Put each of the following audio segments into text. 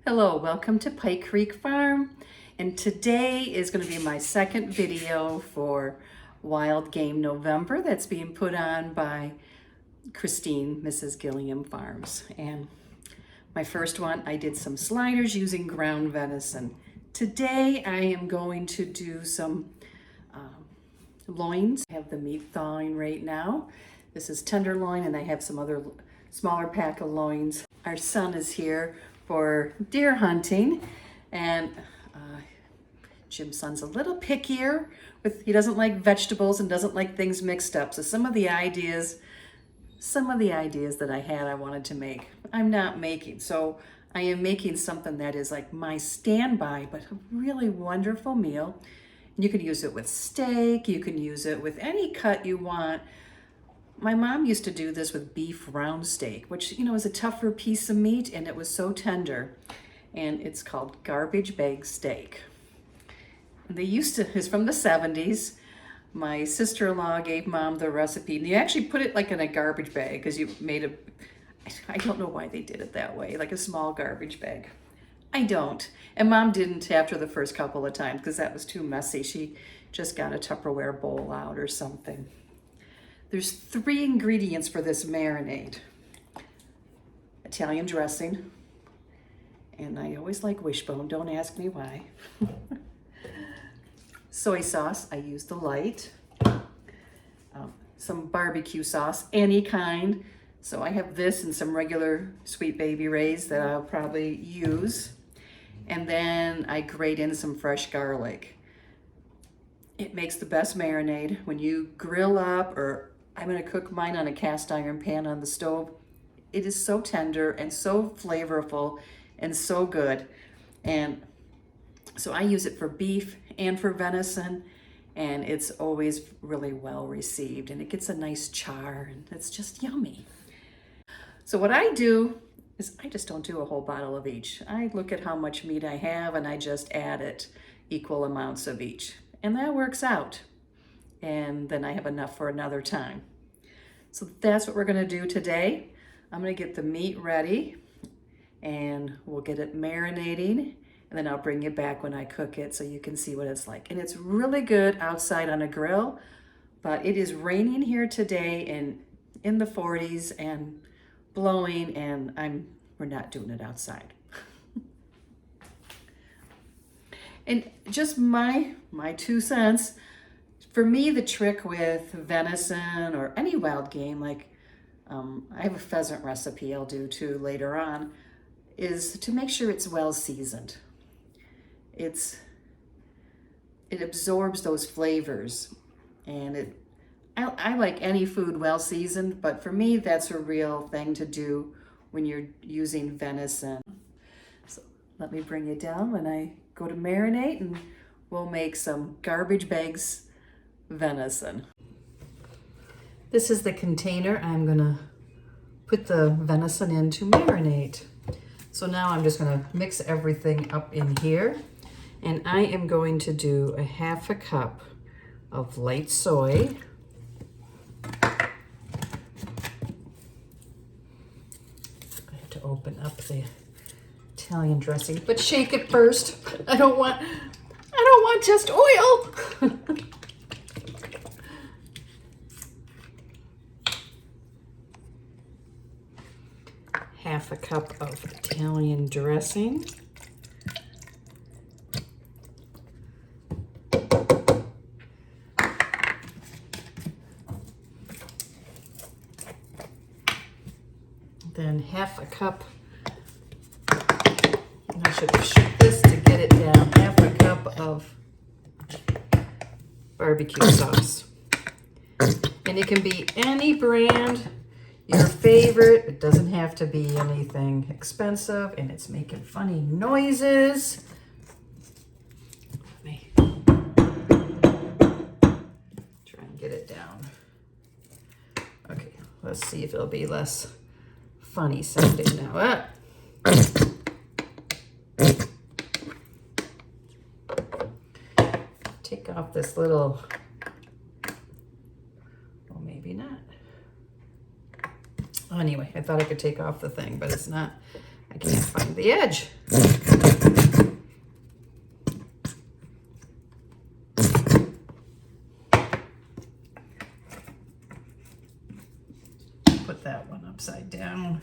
Hello, welcome to Pike Creek Farm, and today is going to be my second video for Wild Game November that's being put on by Christine, Mrs. Gilliam Farms. And my first one, I did some sliders using ground venison. Today I am going to do some loins. I have the meat thawing right now. This is tenderloin, and I have some other smaller pack of loins. Our son is here for deer hunting, and Jim's son's a little pickier he doesn't like vegetables and doesn't like things mixed up. So some of the ideas that I had I wanted to make, I'm not making. So I am making something that is like my standby, but a really wonderful meal. You can use it with steak, you can use it with any cut you want. My mom used to do this with beef round steak, which, you know, is a tougher piece of meat, and it was so tender. And it's called garbage bag steak. And it's from the 70s. My sister-in-law gave mom the recipe, and you actually put it like in a garbage bag because you made I don't know why they did it that way, like a small garbage bag. I don't. And mom didn't after the first couple of times because that was too messy. She just got a Tupperware bowl out or something. There's 3 ingredients for this marinade. Italian dressing, and I always like wishbone, don't ask me why. Soy sauce, I use the light. Some barbecue sauce, any kind. So I have this and some regular Sweet Baby Ray's that I'll probably use. And then I grate in some fresh garlic. It makes the best marinade. When you grill up, or I'm gonna cook mine on a cast iron pan on the stove. It is so tender and so flavorful and so good. And so I use it for beef and for venison, and it's always really well received, and it gets a nice char, and it's just yummy. So what I do is I just don't do a whole bottle of each. I look at how much meat I have, and I just add it equal amounts of each, and that works out. And then I have enough for another time. So that's what we're gonna do today. I'm gonna get the meat ready, and we'll get it marinating, and then I'll bring you back when I cook it so you can see what it's like. And it's really good outside on a grill, but it is raining here today and in the 40s and blowing, and we're not doing it outside. And just my 2 cents, for me, the trick with venison or any wild game, like I have a pheasant recipe I'll do too later on, is to make sure it's well seasoned. It absorbs those flavors, and I like any food well seasoned, but for me, that's a real thing to do when you're using venison. So let me bring you down when I go to marinate, and we'll make some garbage bags venison. This is the container I'm gonna put the venison in to marinate. So now I'm just gonna mix everything up in here, and I am going to do a 1/2 cup of light soy. I have to open up the Italian dressing, but shake it first. I don't want just oil. 1/2 cup of Italian dressing. Then 1/2 cup, and I should have shook this to get it down, 1/2 cup of barbecue sauce. And it can be any brand, your favorite. It doesn't have to be anything expensive, and it's making funny noises. Let me try and get it down. Okay, let's see if it'll be less funny sounding now. Take off this little, well, maybe not. Anyway, I thought I could take off the thing, but it's not I can't find the edge. Put that one upside down.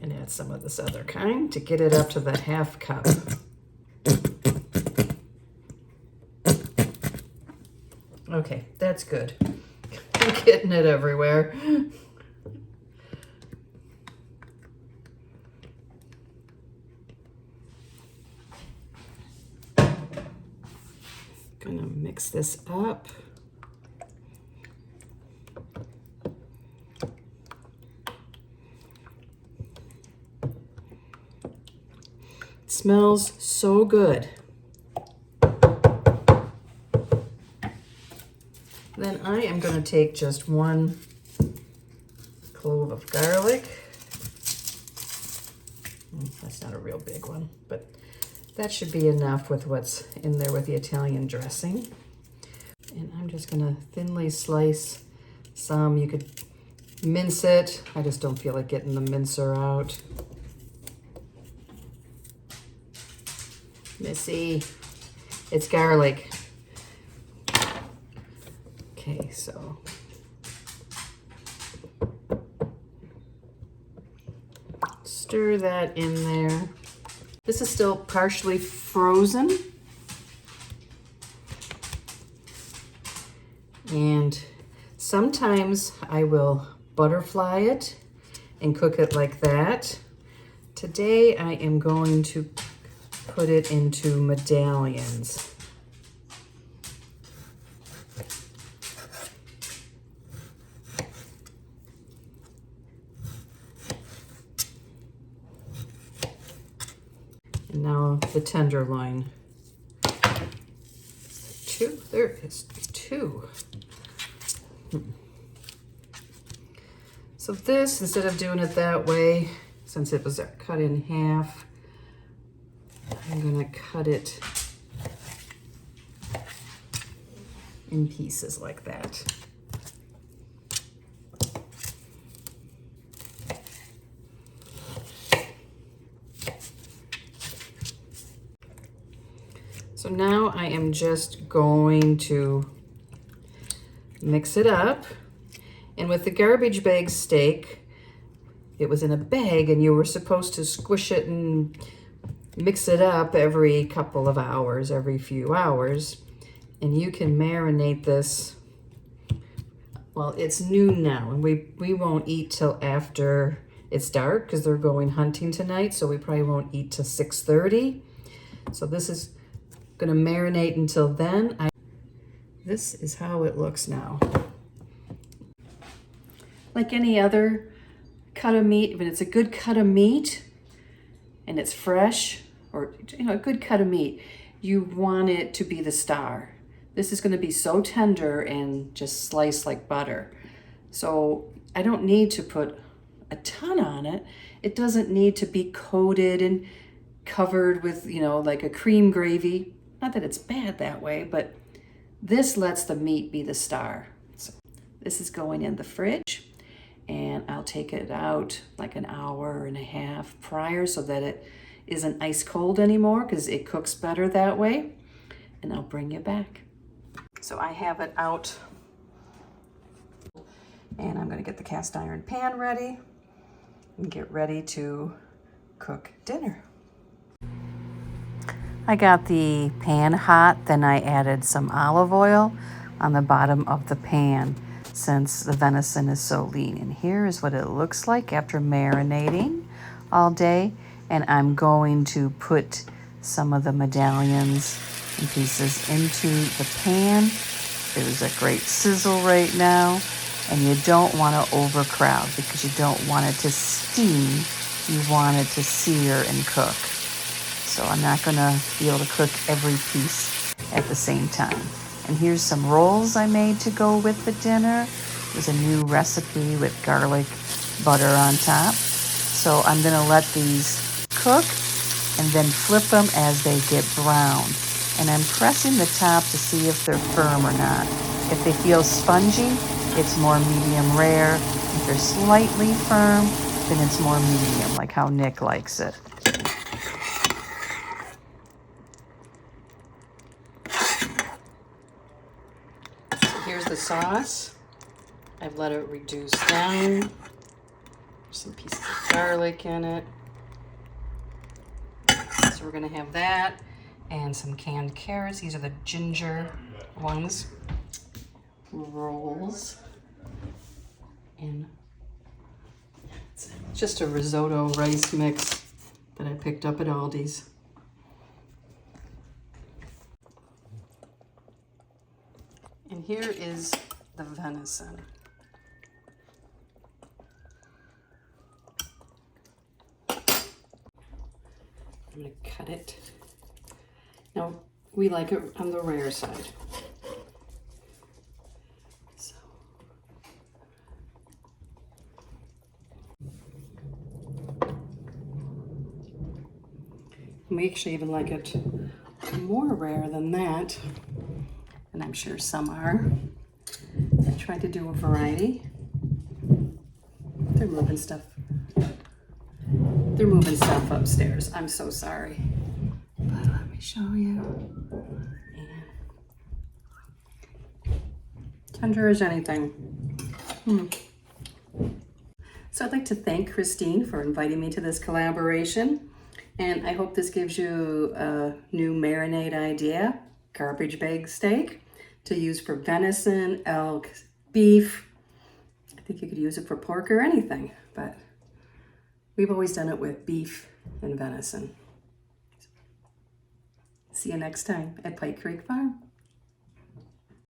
And add some of this other kind to get it up to the 1/2 cup. Okay, that's good. I'm getting it everywhere. Gonna mix this up. It smells so good. Then I am going to take just 1 clove of garlic. That's not a real big one, but that should be enough with what's in there with the Italian dressing. And I'm just going to thinly slice some. You could mince it. I just don't feel like getting the mincer out. Missy, it's garlic. Okay, so stir that in there. This is still partially frozen. And sometimes I will butterfly it and cook it like that. Today I am going to put it into medallions. And now the tenderloin. Two, there is 2. So this, instead of doing it that way, since it was cut in half, I'm gonna cut it in pieces like that. So now I am just going to mix it up. And with the garbage bag steak, it was in a bag and you were supposed to squish it and mix it up every couple of hours, every few hours. And you can marinate this. Well, it's noon now and we won't eat till after it's dark because they're going hunting tonight. So we probably won't eat till 6:30. So this is gonna marinate until then. This is how it looks now. Like any other cut of meat, when it's a good cut of meat and it's fresh, or a good cut of meat, you want it to be the star. This is gonna be so tender and just sliced like butter. So I don't need to put a ton on it. It doesn't need to be coated and covered with, like a cream gravy. Not that it's bad that way, but this lets the meat be the star. So this is going in the fridge, and I'll take it out like an hour and a half prior so that it isn't ice cold anymore, because it cooks better that way. And I'll bring you back. So I have it out, and I'm gonna get the cast iron pan ready and get ready to cook dinner. I got the pan hot, then I added some olive oil on the bottom of the pan since the venison is so lean. And here is what it looks like after marinating all day. And I'm going to put some of the medallions and pieces into the pan. There's a great sizzle right now, and you don't want to overcrowd because you don't want it to steam. You want it to sear and cook. So I'm not gonna be able to cook every piece at the same time. And here's some rolls I made to go with the dinner. There's a new recipe with garlic butter on top. So I'm gonna let these cook and then flip them as they get brown. And I'm pressing the top to see if they're firm or not. If they feel spongy, it's more medium rare. If they're slightly firm, then it's more medium, like how Nick likes it. So here's the sauce. I've let it reduce down. There's some pieces of garlic in it. So we're gonna have that and some canned carrots. These are the ginger ones. Rolls. And it's just a risotto rice mix that I picked up at Aldi's. And here is the venison. I'm gonna cut it. Now, we like it on the rare side. So. We actually even like it more rare than that, and I'm sure some are. I tried to do a variety. They're moving stuff. They're moving stuff upstairs. I'm so sorry. But let me show you. And tender as anything. So I'd like to thank Christine for inviting me to this collaboration. And I hope this gives you a new marinade idea. Garbage bag steak to use for venison, elk, beef. I think you could use it for pork or anything, but we've always done it with beef and venison. See you next time at Pike Creek Farm.